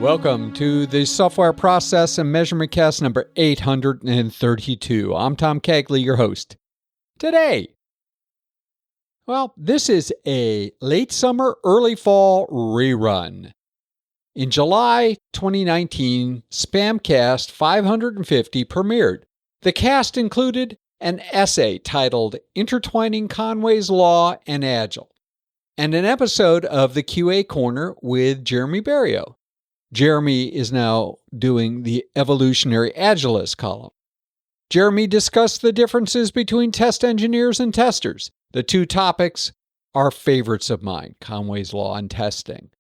Welcome to the Software Process and Measurement Cast number 832. I'm Tom Cagley, your host. Today, this is a late summer, early fall rerun. In July 2019, SPaMCAST 550 premiered. The cast included an essay titled Intertwining Conway's Law and Agile, and an episode of the QA Corner with Jeremy Willets. Jeremy is now doing the Evolutionary Agilist column. Jeremy discussed the differences between test engineers and testers. The two topics are favorites of mine, Conway's Law and testing.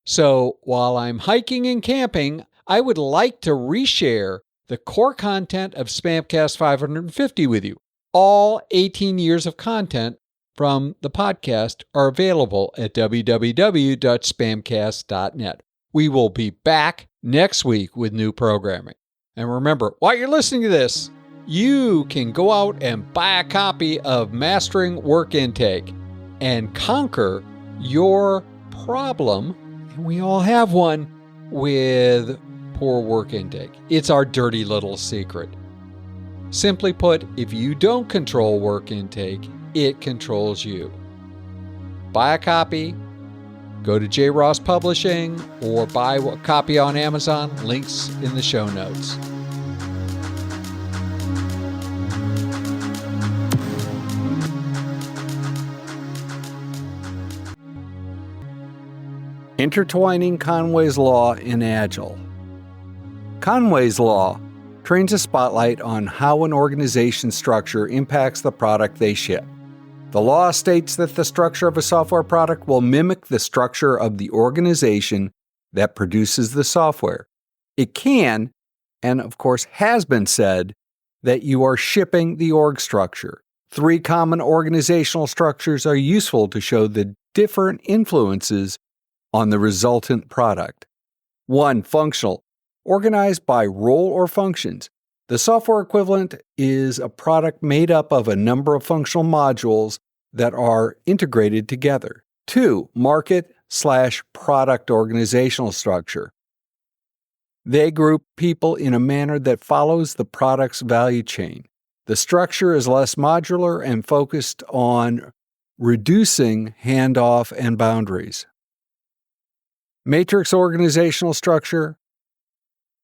So while I'm hiking and camping, I would like to reshare the core content of SPaMCAST 550 with you. All 18 years of content from the podcast are available at www.spamcast.net. We will be back next week with new programming. And remember, while you're listening to this, you can go out and buy a copy of Mastering Work Intake and conquer your problem, and we all have one, with poor work intake. It's our dirty little secret. Simply put, if you don't control work intake, it controls you. Buy a copy. Go to J. Ross Publishing or buy a copy on Amazon. Links in the show notes. Intertwining Conway's Law in Agile. Conway's Law trains a spotlight on how an organization's structure impacts the product they ship. The law states that the structure of a software product will mimic the structure of the organization that produces the software. It can, and of course has been said, that you are shipping the org structure. 3 common organizational structures are useful to show the different influences on the resultant product. 1. Functional, organized by role or functions. The software equivalent is a product made up of a number of functional modules that are integrated together. 2. Market/product organizational structure. They group people in a manner that follows the product's value chain. The structure is less modular and focused on reducing handoff and boundaries. Matrix organizational structure,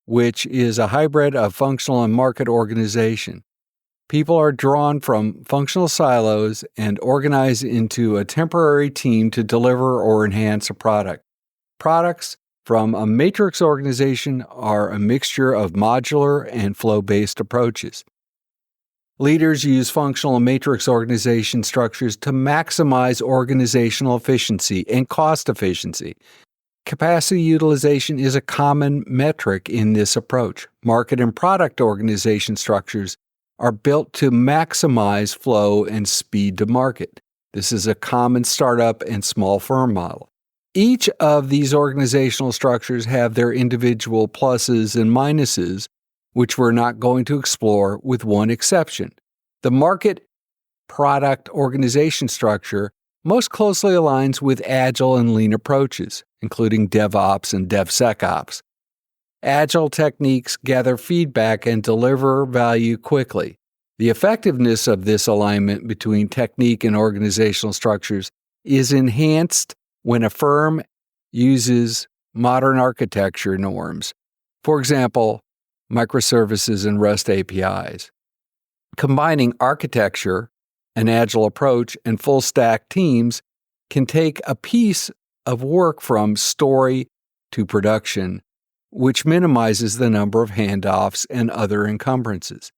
which is a hybrid of functional and market organization. People are drawn from functional silos and organized into a temporary team to deliver or enhance a product. Products from a matrix organization are a mixture of modular and flow-based approaches. Leaders use functional and matrix organization structures to maximize organizational efficiency and cost efficiency. Capacity utilization is a common metric in this approach. Market and product organization structures are built to maximize flow and speed to market. This is a common startup and small firm model. Each of these organizational structures have their individual pluses and minuses, which we're not going to explore with one exception. The market product organization structure most closely aligns with Agile and Lean approaches, including DevOps and DevSecOps. Agile techniques gather feedback and deliver value quickly. The effectiveness of this alignment between technique and organizational structures is enhanced when a firm uses modern architecture norms, for example, microservices and REST APIs. Combining architecture, an Agile approach, and full-stack teams can take a piece of work from story to production, which minimizes the number of handoffs and other encumbrances.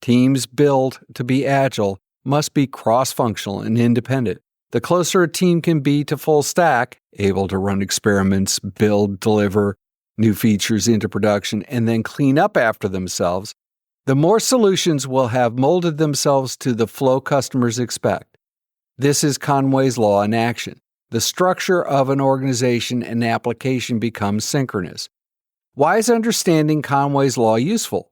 Teams built to be agile must be cross-functional and independent. The closer a team can be to full stack, able to run experiments, build, deliver new features into production, and then clean up after themselves, the more solutions will have molded themselves to the flow customers expect. This is Conway's Law in action. The structure of an organization and application becomes synchronous. Why is understanding Conway's Law useful?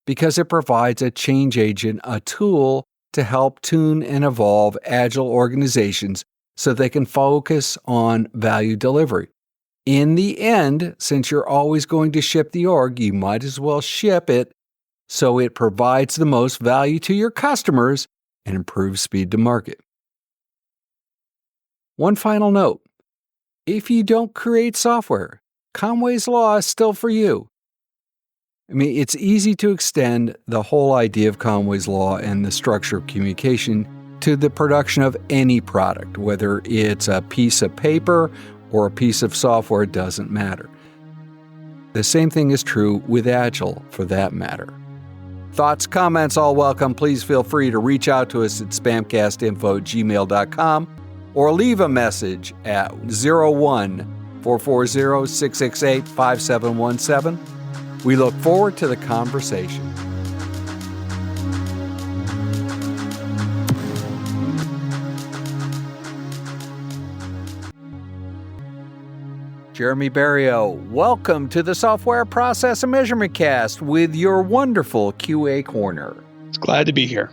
Because it provides a change agent, a tool to help tune and evolve agile organizations so they can focus on value delivery. In the end, since you're always going to ship the org, you might as well ship it so it provides the most value to your customers and improves speed to market. One final note. If you don't create software, Conway's Law is still for you. I mean, it's easy to extend the whole idea of Conway's Law and the structure of communication to the production of any product, whether it's a piece of paper or a piece of software, it doesn't matter. The same thing is true with Agile, for that matter. Thoughts, comments, all welcome. Please feel free to reach out to us at spamcastinfo@gmail.com or leave a message at 01-440-668-5717. We look forward to the conversation. Jeremy Barrio, welcome to the Software Process and Measurement Cast with your wonderful QA Corner. It's glad to be here.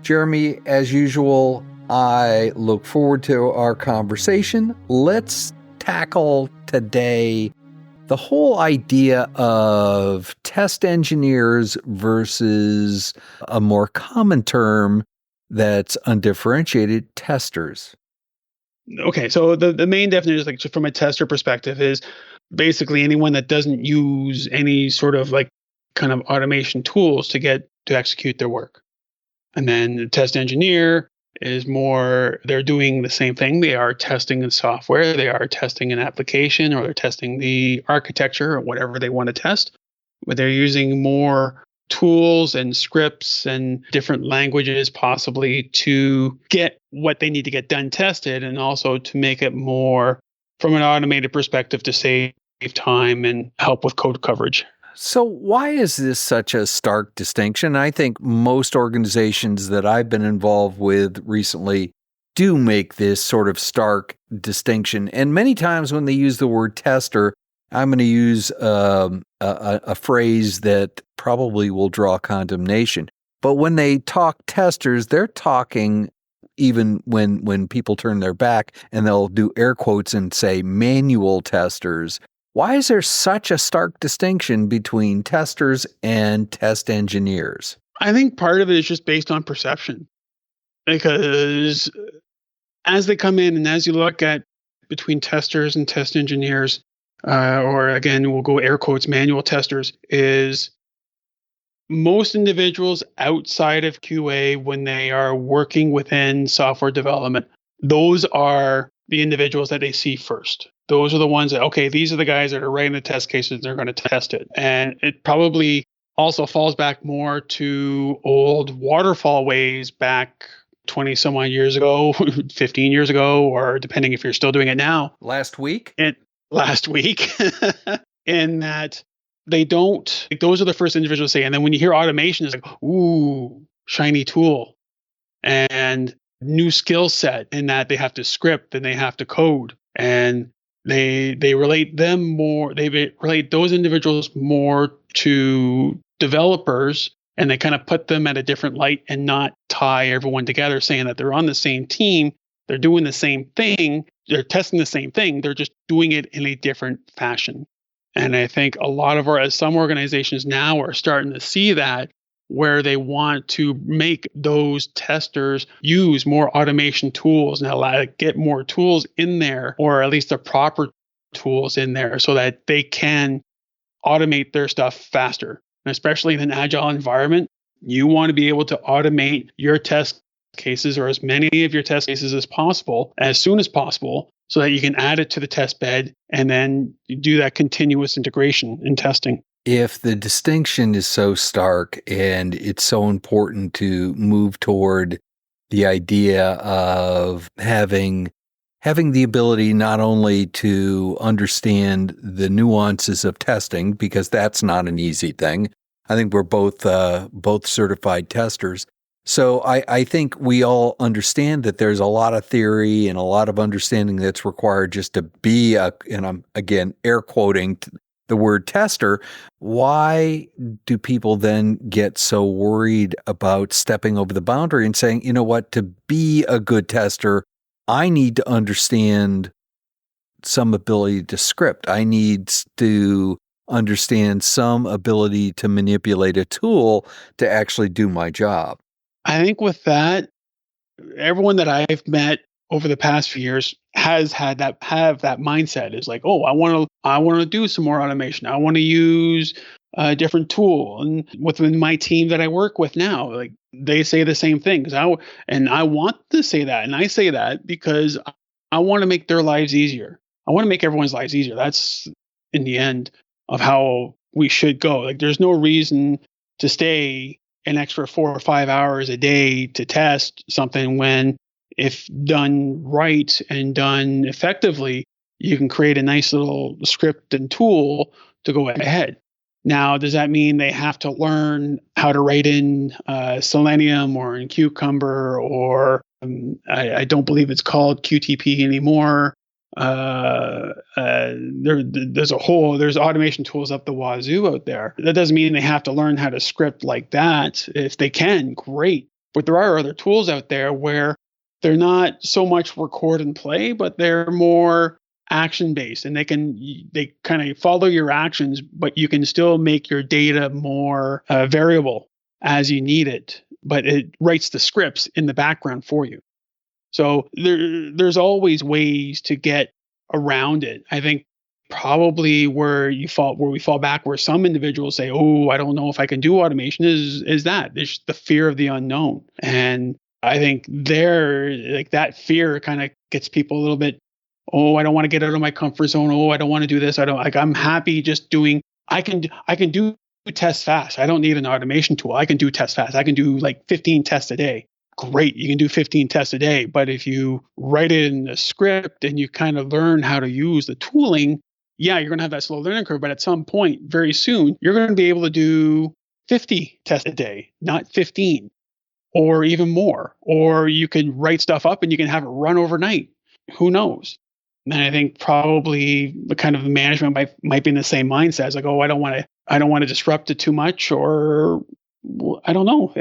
Jeremy, as usual, I look forward to our conversation. Let's tackle today the whole idea of test engineers versus a more common term that's undifferentiated, testers. Okay, so the main definition is, like, from a tester perspective, is basically anyone that doesn't use any sort of like kind of automation tools to execute their work. And then the test engineer is more, they're doing the same thing. They are testing the software, they are testing an application, or they're testing the architecture or whatever they want to test. But they're using more tools and scripts and different languages possibly to get what they need to get done tested, and also to make it more from an automated perspective to save time and help with code coverage. So why is this such a stark distinction? I think most organizations that I've been involved with recently do make this sort of stark distinction. And many times when they use the word tester, I'm going to use a phrase that probably will draw condemnation. But when they talk testers, they're talking, even when people turn their back and they'll do air quotes and say manual testers. Why is there such a stark distinction between testers and test engineers? I think part of it is just based on perception. Because as they come in and as you look at between testers and test engineers, or again, we'll go air quotes, manual testers, is most individuals outside of QA, when they are working within software development, those are the individuals that they see first. Those are the ones that, okay, these are the guys that are writing the test cases, they're going to test it. And it probably also falls back more to old waterfall ways back 20 some odd years ago, 15 years ago, or depending if you're still doing it now. Last week, in that they don't, like, those are the first individuals to say, and then when you hear automation, it's like, ooh, shiny tool and new skill set, in that they have to script and they have to code, and they relate those individuals more to developers, and they kind of put them at a different light and not tie everyone together, saying that they're on the same team, they're doing the same thing, they're testing the same thing, they're just doing it in a different fashion. And I think a lot of some organizations now are starting to see that, where they want to make those testers use more automation tools and get more tools in there, or at least the proper tools in there, so that they can automate their stuff faster. And especially in an agile environment, you want to be able to automate your test cases, or as many of your test cases as possible, as soon as possible, so that you can add it to the test bed and then do that continuous integration in testing. If the distinction is so stark and it's so important to move toward the idea of having the ability not only to understand the nuances of testing, because that's not an easy thing. I think we're both certified testers. So I think we all understand that there's a lot of theory and a lot of understanding that's required just to be and I'm again air quoting the word tester. Why do people then get so worried about stepping over the boundary and saying, you know what, to be a good tester, I need to understand some ability to script. I need to understand some ability to manipulate a tool to actually do my job. I think with that, everyone that I've met over the past few years have that mindset. Is like, oh, I want to do some more automation. I want to use a different tool. And within my team that I work with now, like they say the same thing. I want to say that, and I say that because I want to make their lives easier. I want to make everyone's lives easier. That's in the end of how we should go. Like, there's no reason to stay an extra 4 or 5 hours a day to test something when, if done right and done effectively, you can create a nice little script and tool to go ahead. Now, does that mean they have to learn how to write in Selenium or in Cucumber, or I don't believe it's called QTP anymore? There's automation tools up the wazoo out there. That doesn't mean they have to learn how to script like that. If they can, great. But there are other tools out there where they're not so much record and play, but they're more action based, and they kind of follow your actions, but you can still make your data more variable as you need it. But it writes the scripts in the background for you. So there's always ways to get around it. I think probably where we fall back, where some individuals say, "Oh, I don't know if I can do automation," is that there's the fear of the unknown. And I think that fear kind of gets people a little bit, "Oh, I don't want to get out of my comfort zone. Oh, I don't want to do this. I'm happy just doing. I can do tests fast. I don't need an automation tool. I can do tests fast. I can do like 15 tests a day." Great, you can do 15 tests a day. But if you write it in a script and you kind of learn how to use the tooling, yeah, you're going to have that slow learning curve. But at some point, very soon, you're going to be able to do 50 tests a day, not 15, or even more. Or you can write stuff up and you can have it run overnight. Who knows? And I think probably the kind of management might be in the same mindset. It's like, oh, I don't want to disrupt it too much, or I don't know.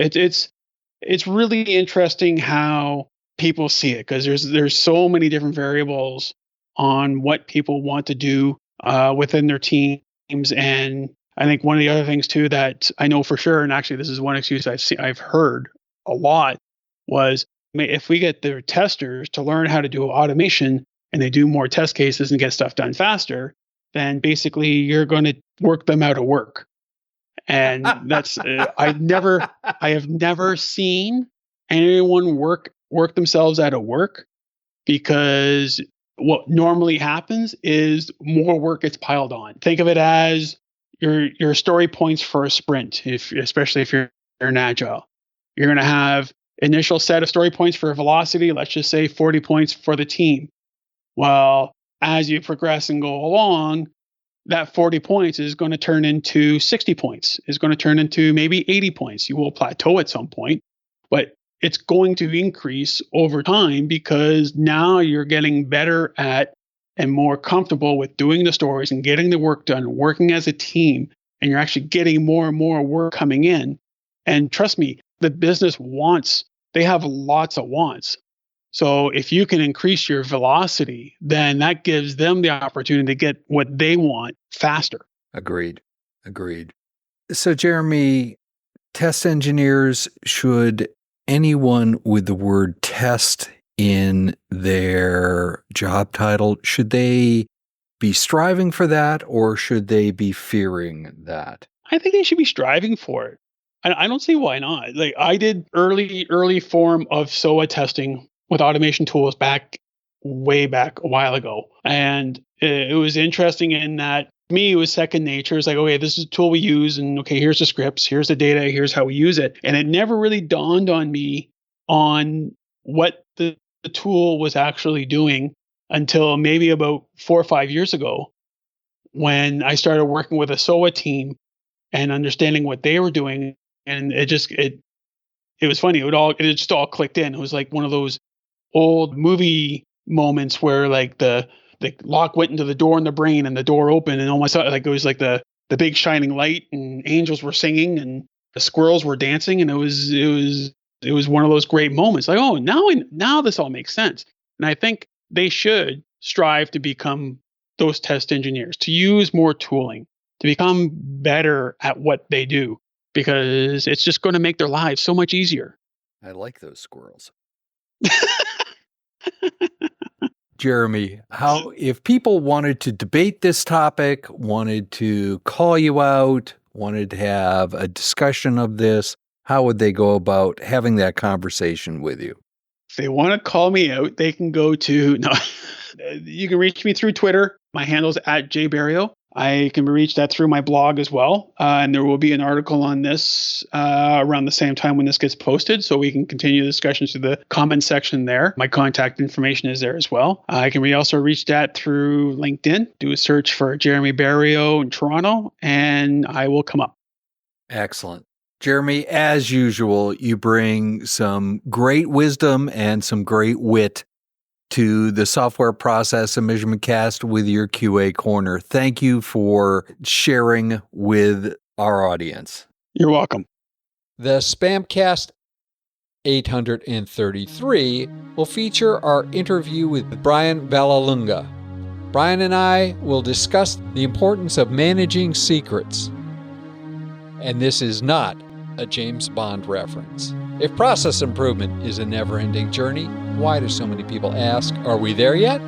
It's really interesting how people see it, because there's so many different variables on what people want to do within their teams. And I think one of the other things too that I know for sure, and actually this is one excuse I've heard a lot, was if we get their testers to learn how to do automation and they do more test cases and get stuff done faster, then basically you're going to work them out of work. And that's I have never seen anyone work themselves out of work, because what normally happens is more work gets piled on. Think of it as your story points for a sprint, especially if you're in Agile. You're going to have initial set of story points for velocity, let's just say 40 points for the team. Well, as you progress and go along, that 40 points is going to turn into 60 points, is going to turn into maybe 80 points. You will plateau at some point, but it's going to increase over time, because now you're getting better at and more comfortable with doing the stories and getting the work done, working as a team, and you're actually getting more and more work coming in. And trust me, the business they have lots of wants. So if you can increase your velocity, then that gives them the opportunity to get what they want faster. Agreed. So Jeremy, test engineers, should anyone with the word test in their job title, should they be striving for that, or should they be fearing that? I think they should be striving for it. I don't see why not. Like, I did early form of SOA testing with automation tools way back a while ago. And it was interesting in that, to me, it was second nature. It's like, okay, this is a tool we use, and okay, here's the scripts, here's the data, here's how we use it. And it never really dawned on me on what the tool was actually doing until maybe about 4 or 5 years ago, when I started working with a SOA team and understanding what they were doing. And it was funny. It just all clicked in. It was like one of those old movie moments where like the lock went into the door in the brain and the door opened, and almost like it was like the big shining light, and angels were singing and the squirrels were dancing, and it was one of those great moments. Like, oh, now this all makes sense. And I think they should strive to become those test engineers, to use more tooling, to become better at what they do, because it's just going to make their lives so much easier. I like those squirrels. Jeremy, if people wanted to debate this topic, wanted to call you out, wanted to have a discussion of this, how would they go about having that conversation with you? If they want to call me out, they can go to, you can reach me through Twitter. My handle's @jbarrio. I can be reached at through my blog as well. And there will be an article on this around the same time when this gets posted, so we can continue the discussions through the comment section there. My contact information is there as well. I can be also reached at through LinkedIn. Do a search for Jeremy Barrio in Toronto, and I will come up. Excellent. Jeremy, as usual, you bring some great wisdom and some great wit to the Software Process and Measurement Cast with your QA Corner. Thank you for sharing with our audience. You're welcome. The SPaMCAST 833 will feature our interview with Brian Vallelunga. Brian and I will discuss the importance of managing secrets. And this is not a James Bond reference. If process improvement is a never-ending journey, why do so many people ask, are we there yet?